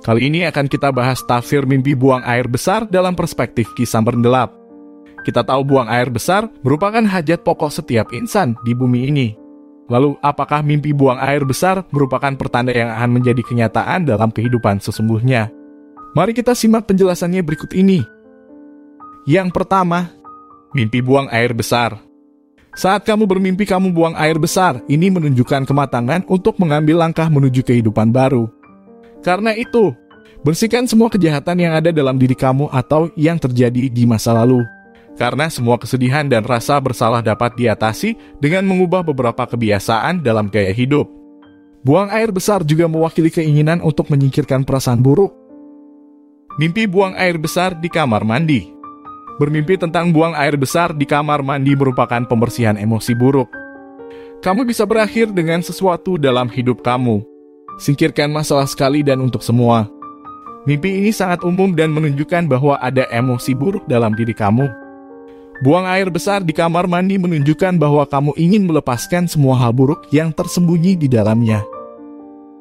Kali ini akan kita bahas tafsir mimpi buang air besar dalam perspektif Kisah Berdelap. Kita tahu buang air besar merupakan hajat pokok setiap insan di bumi ini. Lalu, apakah mimpi buang air besar merupakan pertanda yang akan menjadi kenyataan dalam kehidupan sesungguhnya? Mari kita simak penjelasannya berikut ini. Yang pertama, mimpi buang air besar. Saat kamu bermimpi kamu buang air besar, ini menunjukkan kematangan untuk mengambil langkah menuju kehidupan baru. Karena itu, bersihkan semua kejahatan yang ada dalam diri kamu atau yang terjadi di masa lalu. Karena semua kesedihan dan rasa bersalah dapat diatasi dengan mengubah beberapa kebiasaan dalam gaya hidup. Buang air besar juga mewakili keinginan untuk menyingkirkan perasaan buruk. Mimpi buang air besar di kamar mandi. Bermimpi tentang buang air besar di kamar mandi merupakan pembersihan emosi buruk. Kamu bisa berakhir dengan sesuatu dalam hidup kamu. Singkirkan masalah sekali dan untuk semua. Mimpi ini sangat umum dan menunjukkan bahwa ada emosi buruk dalam diri kamu. Buang air besar di kamar mandi menunjukkan bahwa kamu ingin melepaskan semua hal buruk yang tersembunyi di dalamnya.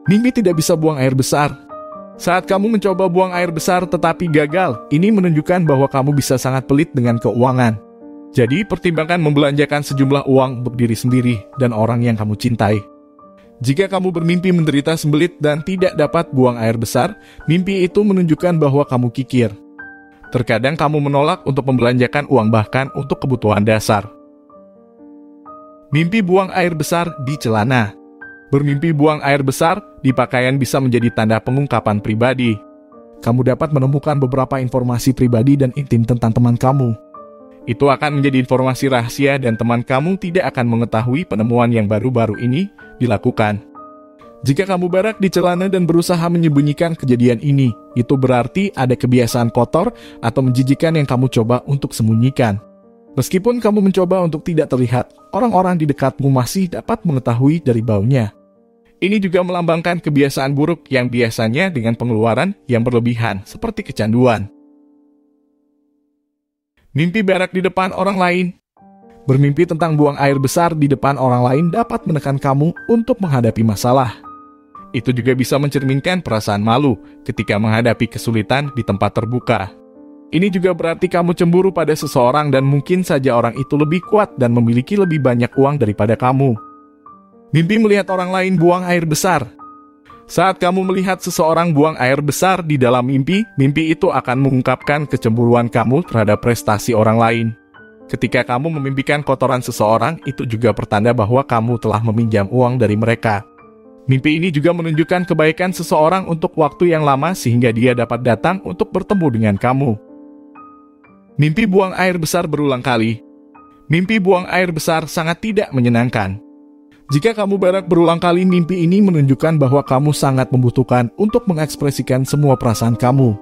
Mimpi tidak bisa buang air besar. Saat kamu mencoba buang air besar tetapi gagal, ini menunjukkan bahwa kamu bisa sangat pelit dengan keuangan. Jadi, pertimbangkan membelanjakan sejumlah uang untuk diri sendiri dan orang yang kamu cintai. Jika kamu bermimpi menderita sembelit dan tidak dapat buang air besar, mimpi itu menunjukkan bahwa kamu kikir. Terkadang kamu menolak untuk membelanjakan uang bahkan untuk kebutuhan dasar. Mimpi buang air besar di celana. Bermimpi buang air besar di pakaian bisa menjadi tanda pengungkapan pribadi. Kamu dapat menemukan beberapa informasi pribadi dan intim tentang teman kamu. Itu akan menjadi informasi rahasia dan teman kamu tidak akan mengetahui penemuan yang baru-baru ini dilakukan. Jika kamu berak di celana dan berusaha menyembunyikan kejadian ini, itu berarti ada kebiasaan kotor atau menjijikan yang kamu coba untuk sembunyikan. Meskipun kamu mencoba untuk tidak terlihat, orang-orang di dekatmu masih dapat mengetahui dari baunya. Ini juga melambangkan kebiasaan buruk yang biasanya dengan pengeluaran yang berlebihan, seperti kecanduan. Mimpi berak di depan orang lain. Bermimpi tentang buang air besar di depan orang lain dapat menekan kamu untuk menghadapi masalah. Itu juga bisa mencerminkan perasaan malu ketika menghadapi kesulitan di tempat terbuka. Ini juga berarti kamu cemburu pada seseorang dan mungkin saja orang itu lebih kuat dan memiliki lebih banyak uang daripada kamu. Mimpi melihat orang lain buang air besar. Saat kamu melihat seseorang buang air besar di dalam mimpi, mimpi itu akan mengungkapkan kecemburuan kamu terhadap prestasi orang lain. Ketika kamu memimpikan kotoran seseorang, itu juga pertanda bahwa kamu telah meminjam uang dari mereka. Mimpi ini juga menunjukkan kebaikan seseorang untuk waktu yang lama sehingga dia dapat datang untuk bertemu dengan kamu. Mimpi buang air besar berulang kali. Mimpi buang air besar sangat tidak menyenangkan. Jika kamu berak berulang kali, mimpi ini menunjukkan bahwa kamu sangat membutuhkan untuk mengekspresikan semua perasaan kamu.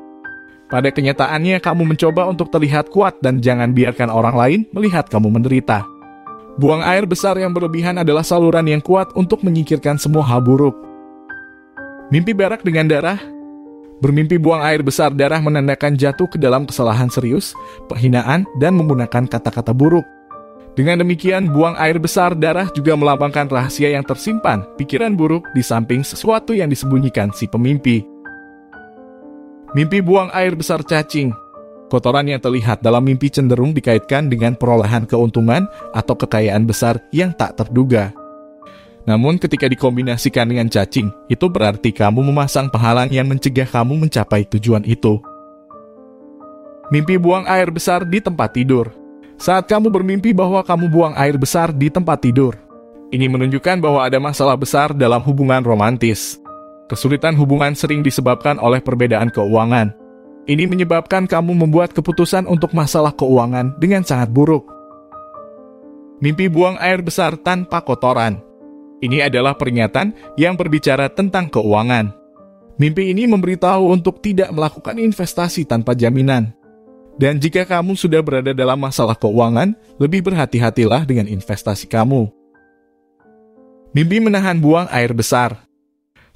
Pada kenyataannya, kamu mencoba untuk terlihat kuat dan jangan biarkan orang lain melihat kamu menderita. Buang air besar yang berlebihan adalah saluran yang kuat untuk menyingkirkan semua hal buruk. Mimpi berak dengan darah. Bermimpi buang air besar darah menandakan jatuh ke dalam kesalahan serius, penghinaan, dan menggunakan kata-kata buruk. Dengan demikian, buang air besar darah juga melambangkan rahasia yang tersimpan, pikiran buruk di samping sesuatu yang disembunyikan si pemimpi. Mimpi buang air besar cacing. Kotoran yang terlihat dalam mimpi cenderung dikaitkan dengan perolehan keuntungan atau kekayaan besar yang tak terduga. Namun ketika dikombinasikan dengan cacing, itu berarti kamu memasang penghalang yang mencegah kamu mencapai tujuan itu. Mimpi buang air besar di tempat tidur. Saat kamu bermimpi bahwa kamu buang air besar di tempat tidur, ini menunjukkan bahwa ada masalah besar dalam hubungan romantis. Kesulitan hubungan sering disebabkan oleh perbedaan keuangan. Ini menyebabkan kamu membuat keputusan untuk masalah keuangan dengan sangat buruk. Mimpi buang air besar tanpa kotoran. Ini adalah peringatan yang berbicara tentang keuangan. Mimpi ini memberitahu untuk tidak melakukan investasi tanpa jaminan. Dan jika kamu sudah berada dalam masalah keuangan, lebih berhati-hatilah dengan investasi kamu. Mimpi menahan buang air besar.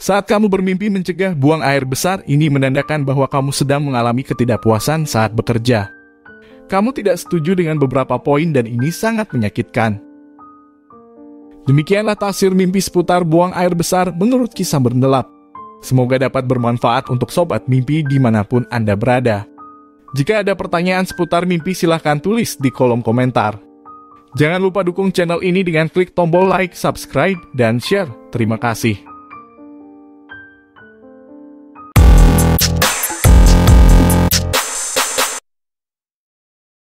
Saat kamu bermimpi mencegah buang air besar, ini menandakan bahwa kamu sedang mengalami ketidakpuasan saat bekerja. Kamu tidak setuju dengan beberapa poin dan ini sangat menyakitkan. Demikianlah tafsir mimpi seputar buang air besar menurut Kisah Berdelap. Semoga dapat bermanfaat untuk Sobat Mimpi dimanapun Anda berada. Jika ada pertanyaan seputar mimpi silahkan tulis di kolom komentar. Jangan lupa dukung channel ini dengan klik tombol like, subscribe, dan share. Terima kasih.